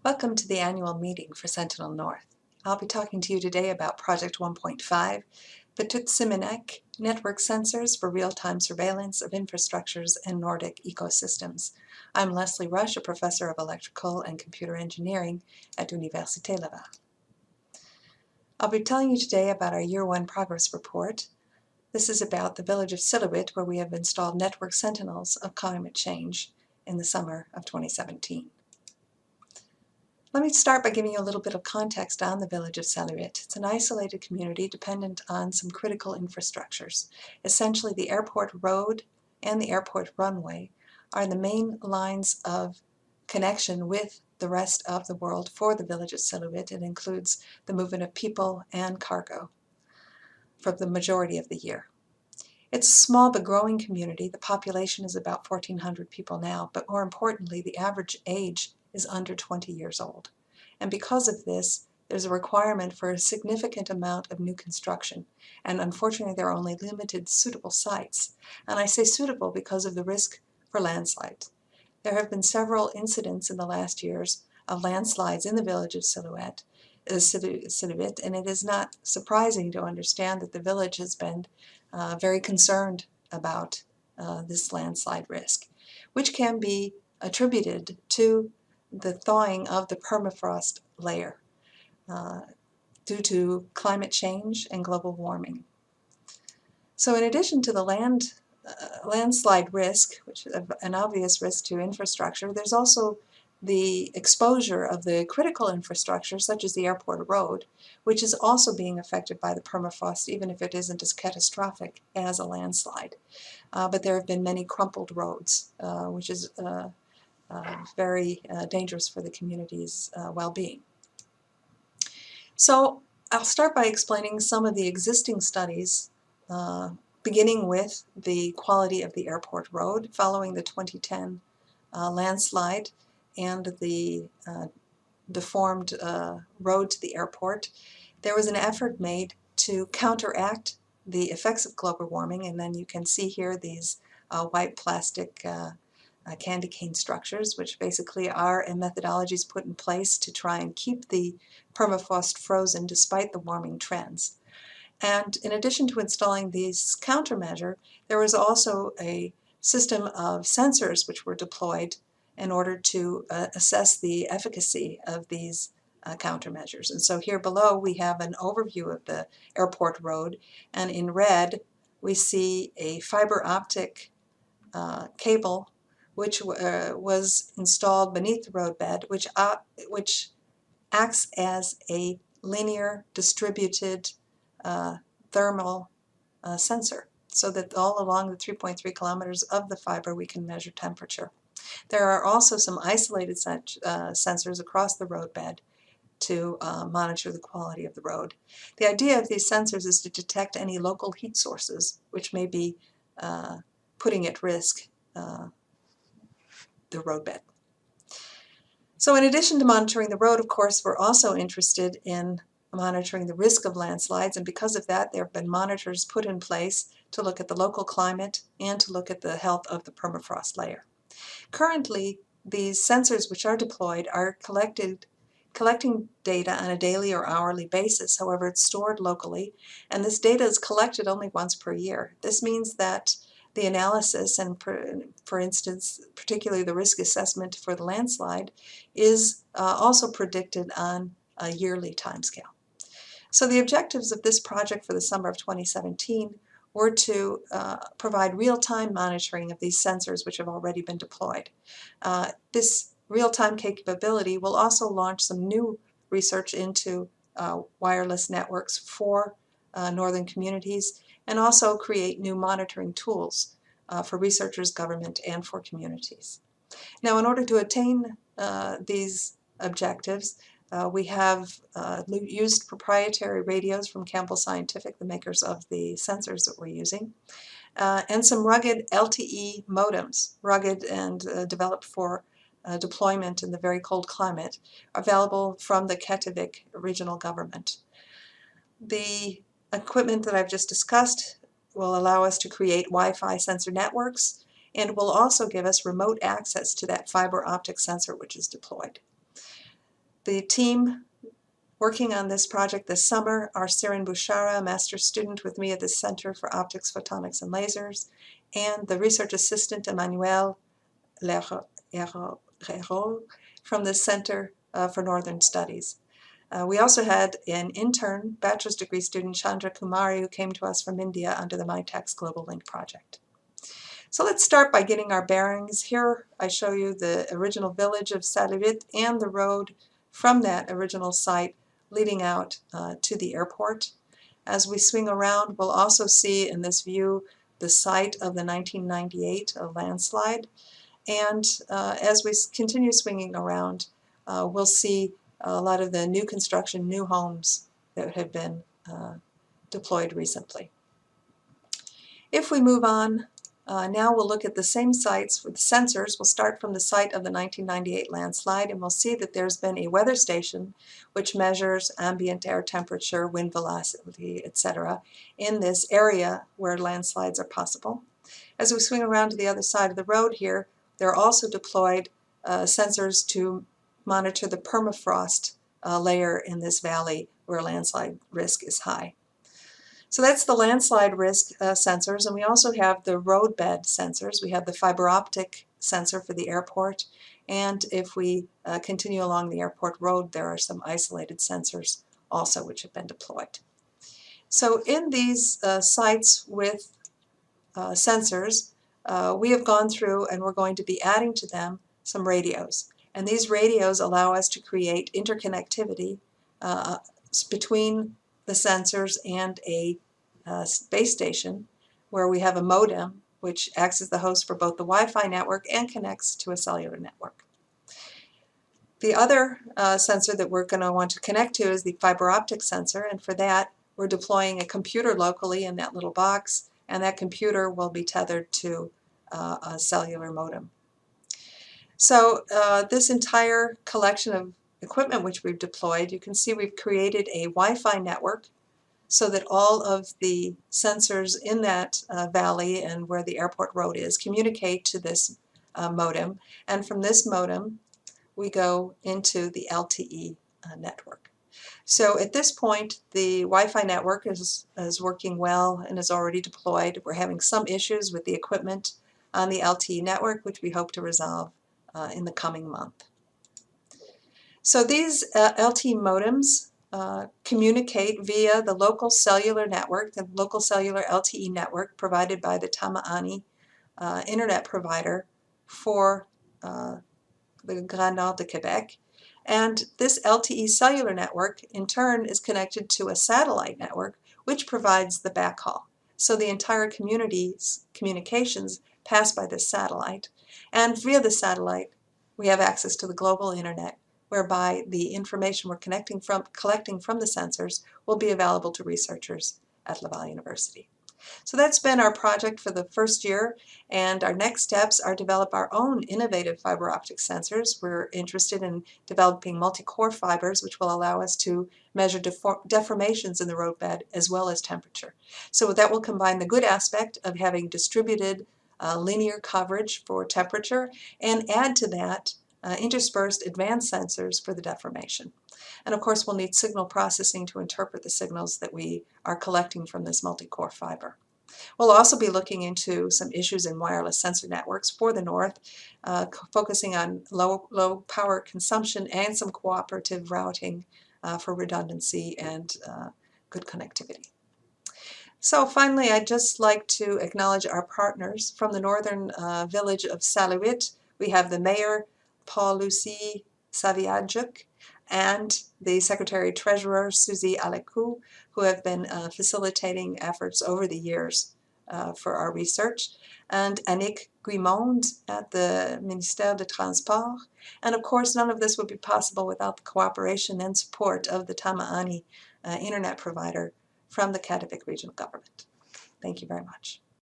Welcome to the annual meeting for Sentinel North. I'll be talking to you today about Project 1.5, Pitutsimaniq Network Sensors for Real-Time Surveillance of Infrastructures and Nordic Ecosystems. I'm Leslie Rush, a professor of electrical and computer engineering at Université Laval. I'll be telling you today about our Year 1 progress report. This is about the village of Salluit, where we have installed network sentinels of climate change in the summer of 2017. Let me start by giving you a little bit of context on the village of Salluit. It's an isolated community dependent on some critical infrastructures. Essentially, the airport road and the airport runway are the main lines of connection with the rest of the world for the village of Salluit. It includes the movement of people and cargo for the majority of the year. It's a small but growing community. The population is about 1,400 people now, but more importantly, the average age is under 20 years old. And because of this, there's a requirement for a significant amount of new construction. And unfortunately, there are only limited suitable sites. And I say suitable because of the risk for landslides. There have been several incidents in the last years of landslides in the village of Salluit, and it is not surprising to understand that the village has been very concerned about this landslide risk, which can be attributed to the thawing of the permafrost layer due to climate change and global warming. So in addition to the landslide risk, which is an obvious risk to infrastructure, there's also the exposure of the critical infrastructure, such as the airport road, which is also being affected by the permafrost, even if it isn't as catastrophic as a landslide. But there have been many crumpled roads, which is very dangerous for the community's well-being. So I'll start by explaining some of the existing studies, beginning with the quality of the airport road following the 2010 landslide and the deformed road to the airport. There was an effort made to counteract the effects of global warming, and then you can see here these white plastic candy cane structures, which basically are methodologies put in place to try and keep the permafrost frozen despite the warming trends. And in addition to installing these countermeasure, there was also a system of sensors which were deployed in order to assess the efficacy of these countermeasures. And so here below we have an overview of the airport road, and in red we see a fiber optic cable which was installed beneath the roadbed, which acts as a linear distributed thermal sensor, so that all along the 3.3 kilometers of the fiber we can measure temperature. There are also some isolated sensors across the roadbed to monitor the quality of the road. The idea of these sensors is to detect any local heat sources which may be putting at risk the roadbed. So in addition to monitoring the road, of course, we're also interested in monitoring the risk of landslides, and because of that there have been monitors put in place to look at the local climate and to look at the health of the permafrost layer. Currently, these sensors which are deployed are collecting data on a daily or hourly basis. However, it's stored locally, and this data is collected only once per year. This means that the analysis, and for instance, particularly the risk assessment for the landslide, is also predicted on a yearly timescale. So the objectives of this project for the summer of 2017 were to provide real-time monitoring of these sensors which have already been deployed. This real-time capability will also launch some new research into wireless networks for northern communities, and also create new monitoring tools for researchers, government, and for communities. Now, in order to attain these objectives, we have used proprietary radios from Campbell Scientific, the makers of the sensors that we're using, and some rugged LTE modems, rugged and developed for deployment in the very cold climate, available from the Pitutsimaniq regional government. The equipment that I've just discussed will allow us to create Wi-Fi sensor networks, and will also give us remote access to that fiber optic sensor which is deployed. The team working on this project this summer are Sirin Bouchara, a master's student with me at the Center for Optics, Photonics, and Lasers, and the research assistant Emmanuel Leroux from the Center for Northern Studies. We also had an intern, bachelor's degree student, Chandra Kumari, who came to us from India under the MyTax Global Link project. So let's start by getting our bearings. Here I show you the original village of Salluit and the road from that original site leading out to the airport. As we swing around, we'll also see in this view the site of the 1998 landslide. And as we continue swinging around, we'll see a lot of the new construction, new homes that have been deployed recently. If we move on, now we'll look at the same sites with sensors. We'll start from the site of the 1998 landslide, and we'll see that there's been a weather station which measures ambient air temperature, wind velocity, etc. in this area where landslides are possible. As we swing around to the other side of the road here, there are also deployed sensors to monitor the permafrost layer in this valley where landslide risk is high. So that's the landslide risk sensors, and we also have the roadbed sensors. We have the fiber optic sensor for the airport, and if we continue along the airport road, there are some isolated sensors also which have been deployed. So in these sites with sensors, we have gone through and we're going to be adding to them some radios. And these radios allow us to create interconnectivity between the sensors and a base station where we have a modem which acts as the host for both the Wi-Fi network and connects to a cellular network. The other sensor that we're going to want to connect to is the fiber optic sensor, and for that we're deploying a computer locally in that little box, and that computer will be tethered to a cellular modem. So this entire collection of equipment which we've deployed, you can see we've created a Wi-Fi network so that all of the sensors in that valley and where the airport road is communicate to this modem, and from this modem we go into the LTE network. So at this point the Wi-Fi network is working well and is already deployed. We're having some issues with the equipment on the LTE network which we hope to resolve in the coming month. So these LTE modems communicate via the local cellular network, the local cellular LTE network provided by the Tama'ani internet provider for the Grand Nord de Quebec. And this LTE cellular network in turn is connected to a satellite network which provides the backhaul. So the entire community's communications pass by this satellite, and via the satellite we have access to the global internet, whereby the information we're collecting from the sensors will be available to researchers at Laval University. So that's been our project for the first year, and our next steps are to develop our own innovative fiber optic sensors. We're interested in developing multi-core fibers which will allow us to measure deformations in the roadbed as well as temperature. So that will combine the good aspect of having distributed linear coverage for temperature and add to that interspersed advanced sensors for the deformation. And of course we'll need signal processing to interpret the signals that we are collecting from this multi-core fiber. We'll also be looking into some issues in wireless sensor networks for the North, focusing on low power consumption and some cooperative routing for redundancy and good connectivity. So finally, I'd just like to acknowledge our partners from the northern village of Salluit. We have the mayor, Paul-Lucie Saviadjuk, and the Secretary-Treasurer, Suzy Alekou, who have been facilitating efforts over the years for our research, and Annick Guimond at the Ministère des Transports. And of course, none of this would be possible without the cooperation and support of the Tama'ani internet provider from the Kativik Regional Government. Thank you very much.